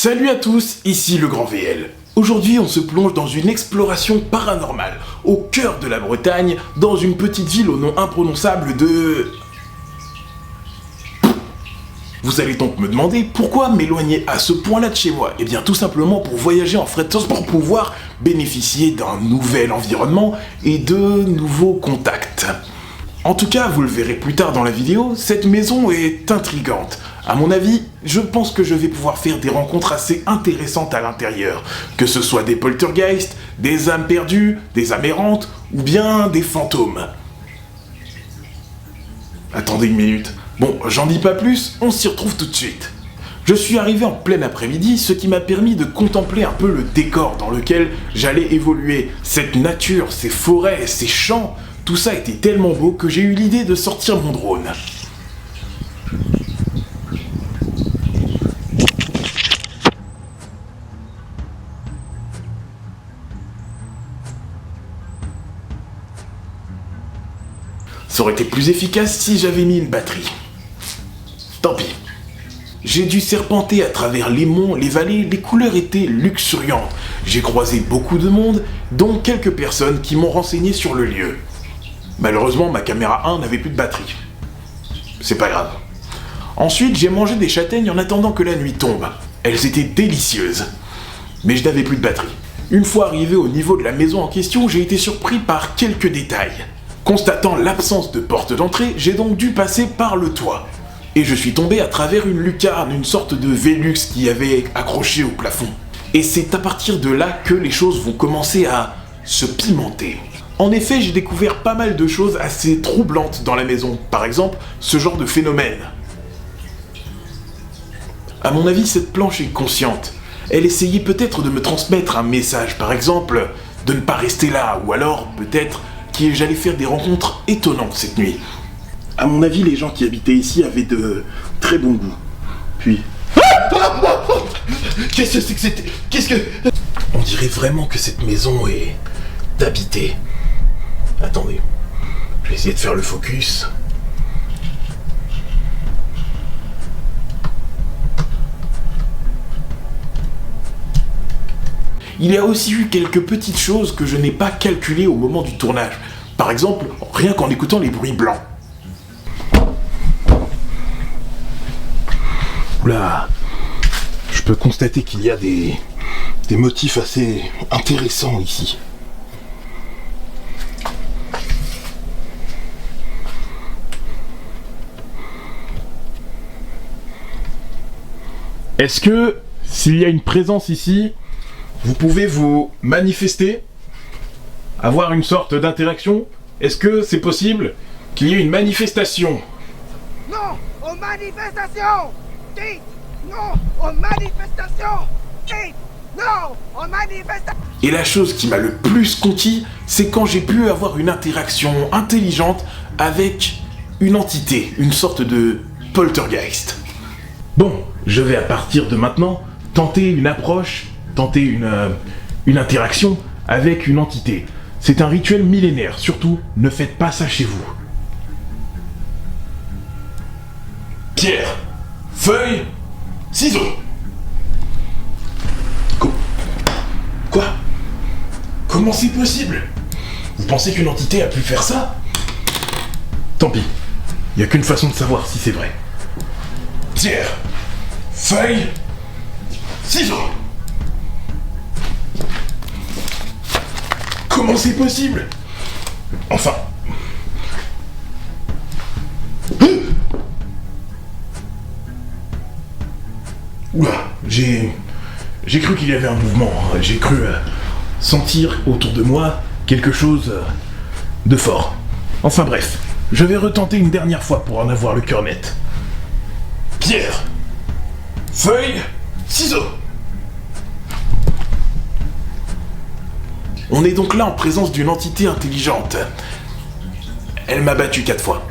Salut à tous, ici le Grand VL. Aujourd'hui, on se plonge dans une exploration paranormale, au cœur de la Bretagne, dans une petite ville au nom imprononçable de... Vous allez donc me demander pourquoi m'éloigner à ce point-là de chez moi. Eh bien tout simplement pour voyager en frais de sauce pour pouvoir bénéficier d'un nouvel environnement et de nouveaux contacts. En tout cas, vous le verrez plus tard dans la vidéo, cette maison est intrigante. À mon avis, je pense que je vais pouvoir faire des rencontres assez intéressantes à l'intérieur. Que ce soit des poltergeists, des âmes perdues, des âmes errantes, ou bien des fantômes. Attendez une minute. Bon, j'en dis pas plus, on s'y retrouve tout de suite. Je suis arrivé en plein après-midi, ce qui m'a permis de contempler un peu le décor dans lequel j'allais évoluer. Cette nature, ces forêts, ces champs, tout ça était tellement beau que j'ai eu l'idée de sortir mon drone. Ça aurait été plus efficace si j'avais mis une batterie. Tant pis. J'ai dû serpenter à travers les monts, les vallées, les couleurs étaient luxuriantes. J'ai croisé beaucoup de monde, dont quelques personnes qui m'ont renseigné sur le lieu. Malheureusement, ma caméra 1 n'avait plus de batterie. C'est pas grave. Ensuite, j'ai mangé des châtaignes en attendant que la nuit tombe. Elles étaient délicieuses. Mais je n'avais plus de batterie. Une fois arrivé au niveau de la maison en question, j'ai été surpris par quelques détails. Constatant l'absence de porte d'entrée, j'ai donc dû passer par le toit. Et je suis tombé à travers une lucarne, une sorte de Velux qui avait accroché au plafond. Et c'est à partir de là que les choses vont commencer à se pimenter. En effet, j'ai découvert pas mal de choses assez troublantes dans la maison. Par exemple, ce genre de phénomène. À mon avis, cette planche est consciente. Elle essayait peut-être de me transmettre un message, par exemple, de ne pas rester là, ou alors, peut-être, que j'allais faire des rencontres étonnantes cette nuit. À mon avis, les gens qui habitaient ici avaient de très bon goût. Puis... Qu'est-ce que c'est que c'était? Qu'est-ce que... On dirait vraiment que cette maison est habitée. Attendez, je vais essayer de faire le focus. Il y a aussi eu quelques petites choses que je n'ai pas calculées au moment du tournage. Par exemple, rien qu'en écoutant les bruits blancs. Oula, je peux constater qu'il y a des motifs assez intéressants ici. Est-ce que, s'il y a une présence ici, vous pouvez vous manifester, avoir une sorte d'interaction? Est-ce que c'est possible qu'il y ait une manifestation? Non aux manifestations! Dites non aux manifestations! Dites non aux manifestations! Et la chose qui m'a le plus conquis, c'est quand j'ai pu avoir une interaction intelligente avec une entité, une sorte de poltergeist. Bon, je vais à partir de maintenant tenter une approche, tenter une interaction avec une entité. C'est un rituel millénaire, surtout ne faites pas ça chez vous. Pierre, feuille, ciseaux. Quoi? Comment c'est possible? Vous pensez qu'une entité a pu faire ça? Tant pis, il n'y a qu'une façon de savoir si c'est vrai. Pierre, feuille, ciseaux. Comment c'est possible? Enfin... Oula, j'ai cru qu'il y avait un mouvement. J'ai cru sentir autour de moi quelque chose de fort. Enfin bref, je vais retenter une dernière fois pour en avoir le cœur net. Pierre, feuille, ciseaux. On est donc là en présence d'une entité intelligente. Elle m'a battu 4 fois.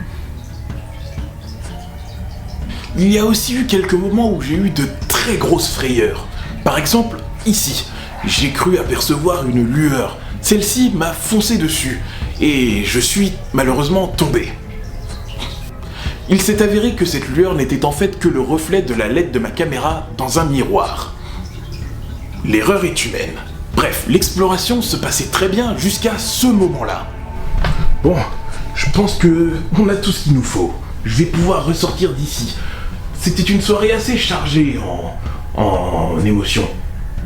Il y a aussi eu quelques moments où j'ai eu de très grosses frayeurs. Par exemple, ici, j'ai cru apercevoir une lueur. Celle-ci m'a foncé dessus, et je suis malheureusement tombé. Il s'est avéré que cette lueur n'était en fait que le reflet de la LED de ma caméra dans un miroir. L'erreur est humaine. Bref, l'exploration se passait très bien jusqu'à ce moment-là. Bon, je pense que on a tout ce qu'il nous faut. Je vais pouvoir ressortir d'ici. C'était une soirée assez chargée en émotions.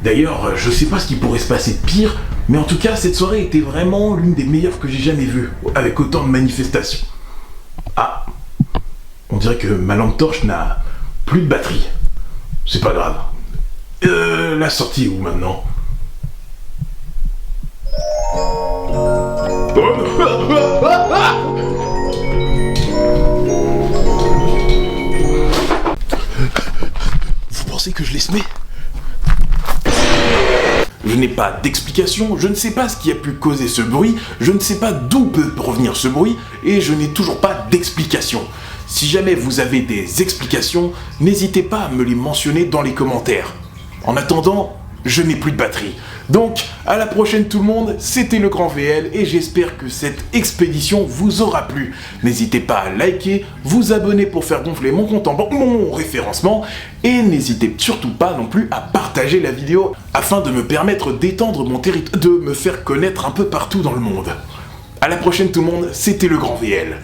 D'ailleurs, je sais pas ce qui pourrait se passer de pire, mais en tout cas, cette soirée était vraiment l'une des meilleures que j'ai jamais vues, avec autant de manifestations. Ah, on dirait que ma lampe torche n'a plus de batterie. C'est pas grave. La sortie est où maintenant? Vous pensez que je l'ai semé? Je n'ai pas d'explication, je ne sais pas ce qui a pu causer ce bruit, je ne sais pas d'où peut provenir ce bruit, et je n'ai toujours pas d'explication. Si jamais vous avez des explications, n'hésitez pas à me les mentionner dans les commentaires. En attendant, je n'ai plus de batterie. Donc, à la prochaine tout le monde, c'était le Grand VL et j'espère que cette expédition vous aura plu. N'hésitez pas à liker, vous abonner pour faire gonfler mon compte en banque, mon référencement, et n'hésitez surtout pas non plus à partager la vidéo afin de me permettre d'étendre mon territoire, de me faire connaître un peu partout dans le monde. À la prochaine tout le monde, c'était le Grand VL.